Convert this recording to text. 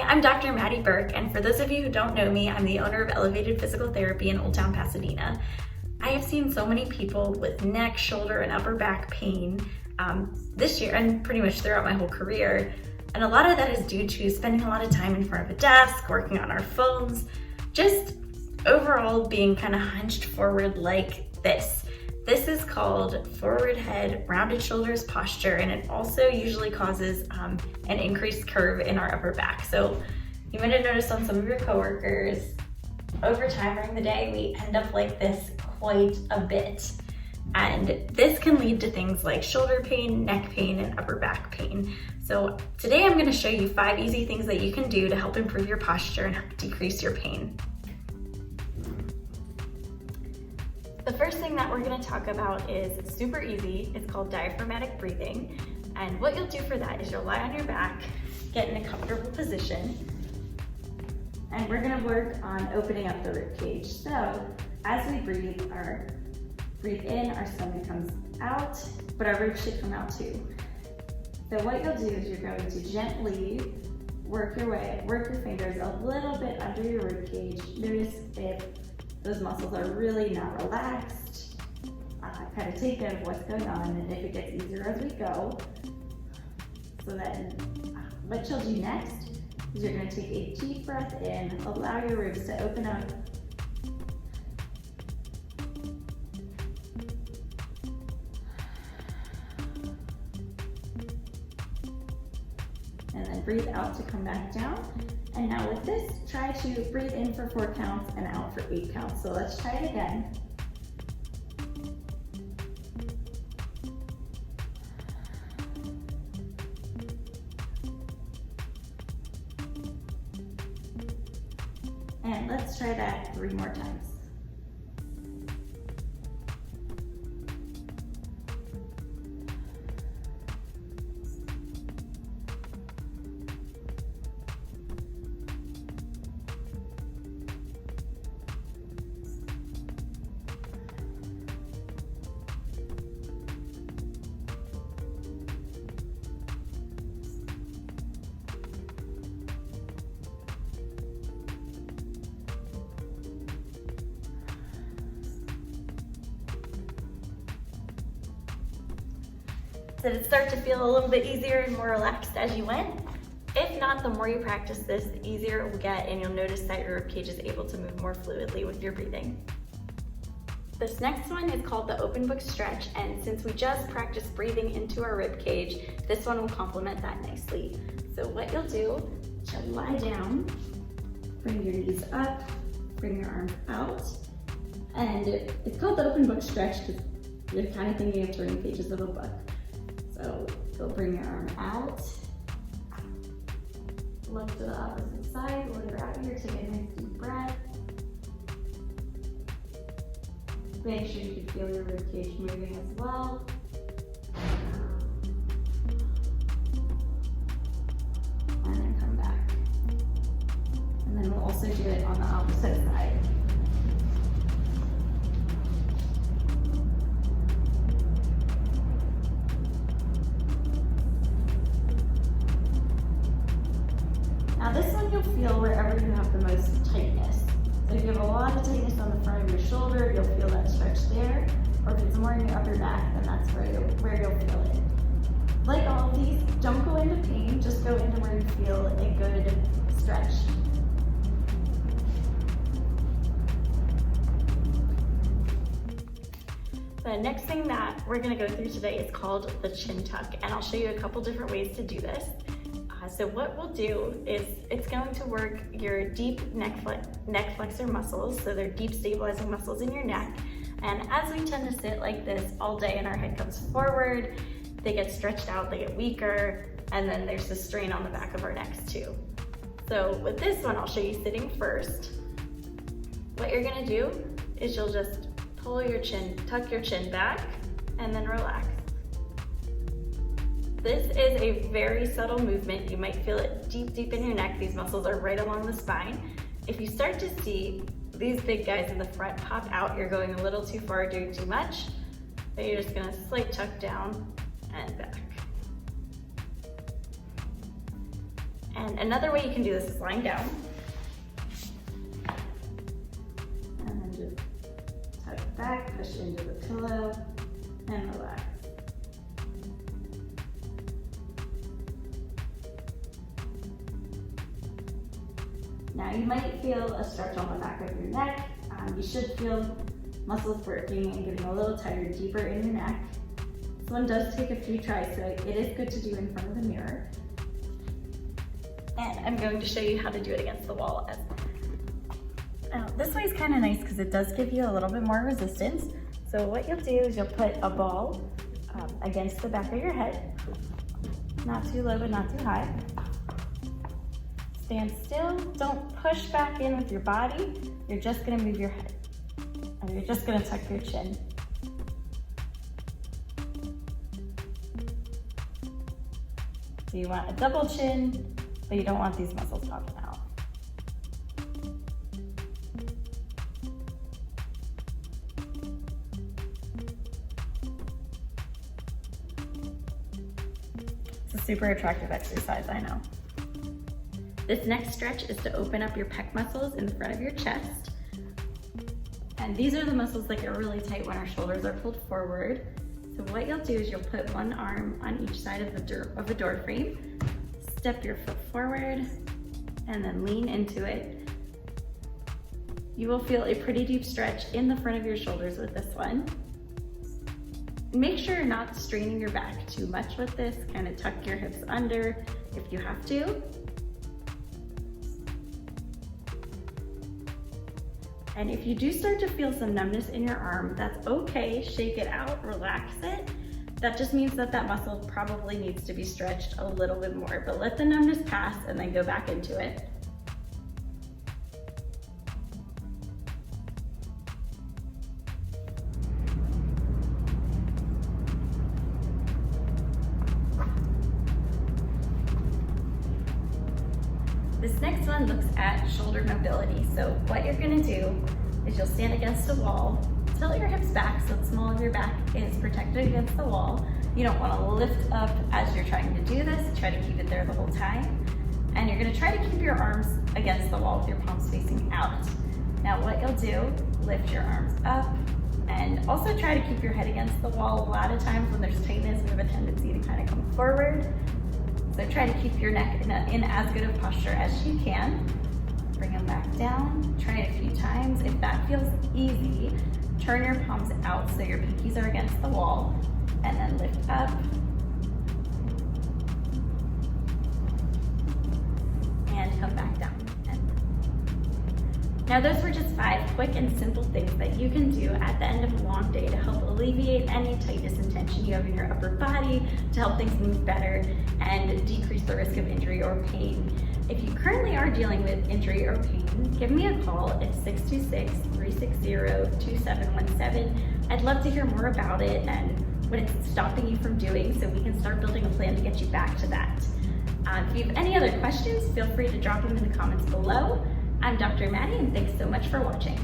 I'm Dr. Maddie Burke, and for those of you who don't know me, I'm the owner of Elevated Physical Therapy in Old Town Pasadena. I have seen so many people with neck, shoulder, and upper back pain this year, and pretty much throughout my whole career. And a lot of that is due to spending a lot of time in front of a desk, working on our phones, just overall being kind of hunched forward like this. This is called forward head, rounded shoulders posture, and it also usually causes an increased curve in our upper back. So you might have noticed on some of your coworkers, over time during the day, we end up like this quite a bit. And this can lead to things like shoulder pain, neck pain, and upper back pain. So today I'm gonna show you 5 easy things that you can do to help improve your posture and help decrease your pain. The first thing that we're gonna talk about is super easy. It's called diaphragmatic breathing. And what you'll do for that is you'll lie on your back, get in a comfortable position, and we're gonna work on opening up the rib cage. So as we breathe in, our stomach comes out, but our ribs should come out too. So what you'll do is you're going to gently work your fingers a little bit under your rib cage. Notice if those muscles are really not relaxed. Kind of take note of what's going on, and if it gets easier as we go. So then what you'll do next is you're going to take a deep breath in, allow your ribs to open up. And then breathe out to come back down. And now with this, try to breathe in for 4 counts and out for 8 counts. So let's try it again. And let's try that 3 more times. Did it start to feel a little bit easier and more relaxed as you went? If not, the more you practice this, the easier it will get, and you'll notice that your ribcage is able to move more fluidly with your breathing. This next one is called the open book stretch, and since we just practiced breathing into our ribcage, this one will complement that nicely. So what you'll do is you'll lie down, bring your knees up, bring your arms out, and it's called the open book stretch because you're kind of thinking of turning pages of a book. So you'll bring your arm out, look to the opposite side. While you're out here, take a nice deep breath. Make sure you can feel your ribcage moving as well. And then come back. And then we'll also do it on the opposite side. Now this one you'll feel wherever you have the most tightness. So if you have a lot of tightness on the front of your shoulder, you'll feel that stretch there. Or if it's more in your upper back, then that's where you'll feel it. Like all of these, don't go into pain, just go into where you feel a good stretch. The next thing that we're gonna go through today is called the chin tuck, and I'll show you a couple different ways to do this. So what we'll do is it's going to work your deep neck flexor muscles, so they're deep stabilizing muscles in your neck. And as we tend to sit like this all day and our head comes forward, they get stretched out, they get weaker, and then there's the strain on the back of our necks too. So with this one, I'll show you sitting first. What you're gonna do is you'll just pull your chin, tuck your chin back, and then relax. This is a very subtle movement. You might feel it deep in your neck. These muscles are right along the spine. If you start to see these big guys in the front pop out, you're going a little too far, doing too much. So you're just gonna slight tuck down and back. And another way you can do this is lying down. And then just tuck back, push into the pillow, and relax. Now you might feel a stretch on the back of your neck. You should feel muscles working and getting a little tighter deeper in your neck. This one does take a few tries, so it is good to do in front of the mirror. And I'm going to show you how to do it against the wall. Now, this way is kind of nice because it does give you a little bit more resistance. So what you'll do is you'll put a ball against the back of your head. Not too low, but not too high. Stand still, don't push back in with your body. You're just gonna move your head. And you're just gonna tuck your chin. So you want a double chin, but you don't want these muscles popping out. It's a super attractive exercise, I know. This next stretch is to open up your pec muscles in the front of your chest. And these are the muscles that get really tight when our shoulders are pulled forward. So what you'll do is you'll put one arm on each side of the door frame, step your foot forward, and then lean into it. You will feel a pretty deep stretch in the front of your shoulders with this one. Make sure you're not straining your back too much with this. Kind of tuck your hips under if you have to. And if you do start to feel some numbness in your arm, that's okay. Shake it out, relax it. That just means that that muscle probably needs to be stretched a little bit more, but let the numbness pass and then go back into it. This next one looks at shoulder mobility. So what you're gonna do is you'll stand against a wall, tilt your hips back so the small of your back is protected against the wall. You don't wanna lift up as you're trying to do this, try to keep it there the whole time. And you're gonna try to keep your arms against the wall with your palms facing out. Now what you'll do, lift your arms up and also try to keep your head against the wall. A lot of times when there's tightness, we have a tendency to kind of come forward. So try to keep your neck in as good a posture as you can. Bring them back down, try it a few times. If that feels easy, turn your palms out so your pinkies are against the wall, and then lift up. And come back down. Now those were just 5 quick and simple things that you can do at the end of a long day to help alleviate any tightness and tension you have in your upper body, to help things move better and decrease the risk of injury or pain. If you currently are dealing with injury or pain, give me a call at 626-360-2717. I'd love to hear more about it and what it's stopping you from doing so we can start building a plan to get you back to that. If you have any other questions, feel free to drop them in the comments below. I'm Dr. Maddie, and thanks so much for watching.